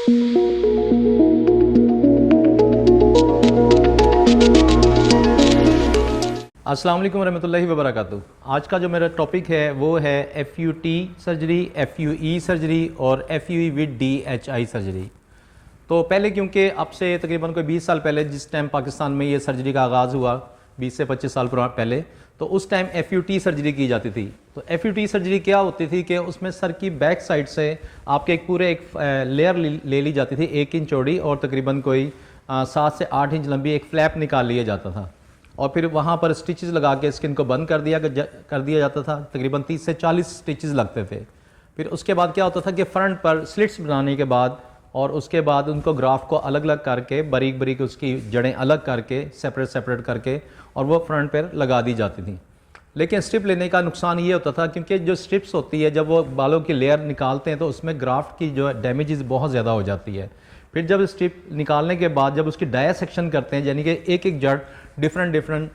अस्सलाम वालेकुम रहमतुल्लाहि व बरकातुहू। आज का जो मेरा टॉपिक है वो है FUT सर्जरी, FUE सर्जरी और FUE विद DHI सर्जरी। तो पहले क्योंकि अब से तकरीबन कोई 20 साल पहले जिस टाइम पाकिस्तान में ये सर्जरी का आगाज़ हुआ, 20 से 25 साल पहले, तो उस टाइम FUT सर्जरी की जाती थी। तो FUT सर्जरी क्या होती थी कि उसमें सर की बैक साइड से आपके एक लेयर ले ली जाती थी 1 इंच चौड़ी और तकरीबन कोई 7 से 8 इंच लंबी एक फ्लैप निकाल लिया जाता था और फिर वहाँ पर स्टिचेस लगा के स्किन को बंद कर दिया जाता था। तकरीबन 30 से 40 स्टिचेस लगते थे। फिर उसके बाद क्या होता था कि फ्रंट पर स्लिट्स बनाने के बाद और उसके बाद उनको ग्राफ को अलग अलग करके बारीक बारीक उसकी जड़ें अलग करके सेपरेट करके और वो फ्रंट पर लगा दी जाती थी। लेकिन स्ट्रिप लेने का नुकसान ये होता था क्योंकि जो स्ट्रिप्स होती है जब वो बालों की लेयर निकालते हैं तो उसमें ग्राफ्ट की जो डैमेजेस बहुत ज़्यादा हो जाती है। फिर जब स्ट्रिप निकालने के बाद जब उसकी डायसेक्शन करते हैं, यानी कि एक एक जड़ डिफरेंट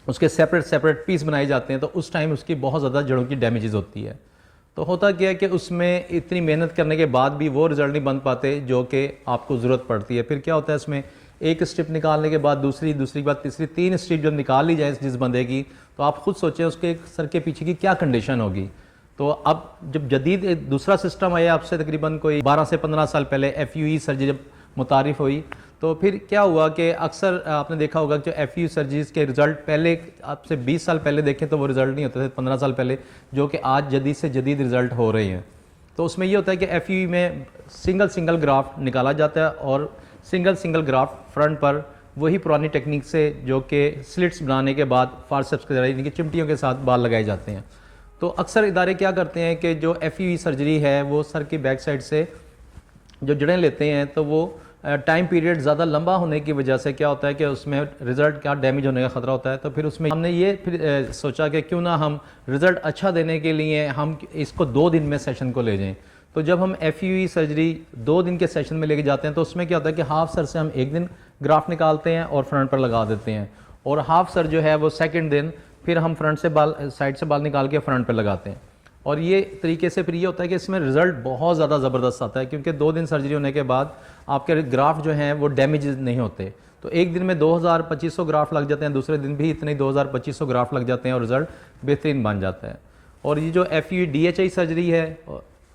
उसके सेपरेट पीस बनाए जाते हैं, तो उस टाइम उसकी बहुत ज़्यादा जड़ों की डैमेजेस होती है। तो होता क्या है कि उसमें इतनी मेहनत करने के बाद भी वो रिज़ल्ट नहीं बन पाते जो कि आपको ज़रूरत पड़ती है। फिर क्या होता है, इसमें एक स्ट्रिप निकालने के बाद दूसरी के बाद तीसरी 3 स्ट्रिप जब निकाल ली जाए जिस बंदे की, तो आप खुद सोचें उसके सर के पीछे की क्या कंडीशन होगी। तो अब जब जदीद दूसरा सिस्टम आया आपसे तकरीबन कोई 12 से 15 साल पहले FUE सर्जरी जब मुतारिफ हुई, तो फिर क्या हुआ कि अक्सर आपने देखा होगा कि जो FUE सर्जरीज के रिज़ल्ट पहले आपसे 20 साल पहले देखें तो वो रिज़ल्ट नहीं होते थे, 15 साल पहले, जो कि आज जदीद से जदीद रिज़ल्ट हो रहे हैं। तो उसमें ये होता है कि FUE में सिंगल ग्राफ्ट निकाला जाता है और सिंगल ग्राफ्ट फ्रंट पर वही पुरानी टेक्निक से जो कि स्लिट्स बनाने के बाद फारसेप्स के जरिए चिमटियों के साथ बाल लगाए जाते हैं। तो अक्सर इदारे क्या करते हैं कि जो FUE सर्जरी है वो सर की बैक साइड से जो जड़ें लेते हैं, तो वो टाइम पीरियड ज़्यादा लंबा होने की वजह से क्या होता है कि उसमें रिज़ल्ट क्या डैमेज होने का ख़तरा होता है। तो फिर उसमें हमने ये फिर सोचा कि क्यों ना हम रिज़ल्ट अच्छा देने के लिए हम इसको 2 दिन में सेशन को ले जाएं। तो जब हम FUE सर्जरी 2 दिन के सेशन में लेके जाते हैं तो उसमें क्या होता है कि हाफ सर से हम 1 दिन ग्राफ्ट निकालते हैं और फ्रंट पर लगा देते हैं, और हाफ सर जो है वो सेकेंड दिन फिर हम फ्रंट से साइड से बाल निकाल के फ्रंट पर लगाते हैं। और ये तरीके से फिर ये होता है कि इसमें रिज़ल्ट बहुत ज़्यादा ज़बरदस्त आता है क्योंकि 2 दिन सर्जरी होने के बाद आपके ग्राफ्ट जो हैं वो डैमेज नहीं होते। तो एक दिन में 2000-2500 ग्राफ्ट लग जाते हैं, दूसरे दिन भी इतने 2000-2500 ग्राफ्ट लग जाते हैं और रिज़ल्ट बेहतरीन बन जाता है। और ये जो FUE DHI सर्जरी है,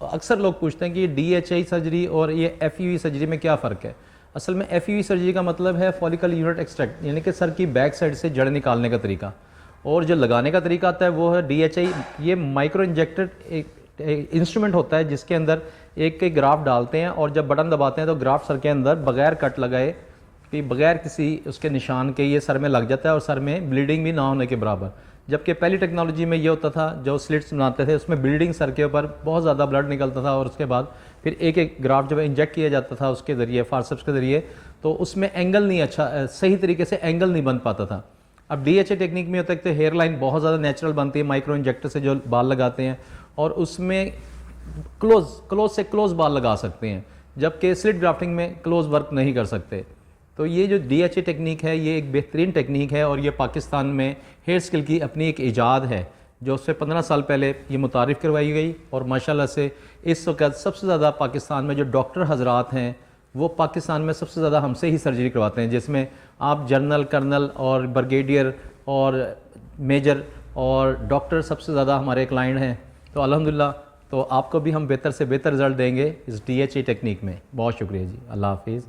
अक्सर लोग पूछते हैं कि DHI सर्जरी और ये FUE सर्जरी में क्या फ़र्क है। असल में FUE सर्जरी का मतलब है फॉलिकल यूनिट एक्सट्रैक्ट, यानी कि सर की बैक साइड से जड़ निकालने का तरीका, और जो लगाने का तरीका आता है वो है DHI। ये माइक्रो इंजेक्टेड एक इंस्ट्रूमेंट होता है जिसके अंदर एक ग्राफ डालते हैं और जब बटन दबाते हैं तो ग्राफ सर के अंदर बगैर कट लगाए कि बगैर किसी उसके निशान के ये सर में लग जाता है और सर में ब्लीडिंग भी ना होने के बराबर। जबकि पहली टेक्नोलॉजी में ये होता था, जो स्लिट्स बनाते थे उसमें ब्लीडिंग सर के ऊपर बहुत ज़्यादा ब्लड निकलता था और उसके बाद फिर एक ग्राफ जब इंजेक्ट किया जाता था उसके ज़रिए फारसेप्स के ज़रिए, तो उसमें एंगल नहीं अच्छा सही तरीके से एंगल नहीं बन पाता था। अब DHI टेक्निक में होता है कि हेयर लाइन बहुत ज़्यादा नेचुरल बनती है माइक्रो इंजेक्टर से जो बाल लगाते हैं, और उसमें क्लोज से क्लोज बाल लगा सकते हैं, जबकि स्लिट ग्राफ्टिंग में क्लोज वर्क नहीं कर सकते। तो ये जो DHI टेक्निक है ये एक बेहतरीन टेक्निक है और ये पाकिस्तान में हेयर स्किल की अपनी एक ईजाद है जो उससे 15 साल पहले ये मुतारिफ़ करवाई गई। और माशाल्लाह से इस वक्त सबसे ज़्यादा पाकिस्तान में जो डॉक्टर हजरात हैं वो पाकिस्तान में सबसे ज़्यादा हमसे ही सर्जरी करवाते हैं, जिसमें आप जनरल, कर्नल और ब्रिगेडियर और मेजर और डॉक्टर सबसे ज़्यादा हमारे क्लाइंट हैं। तो अल्हम्दुलिल्लाह, तो आपको भी हम बेहतर से बेहतर रिज़ल्ट देंगे इस DHI टेक्निक में। बहुत शुक्रिया जी, अल्लाह हाफिज़।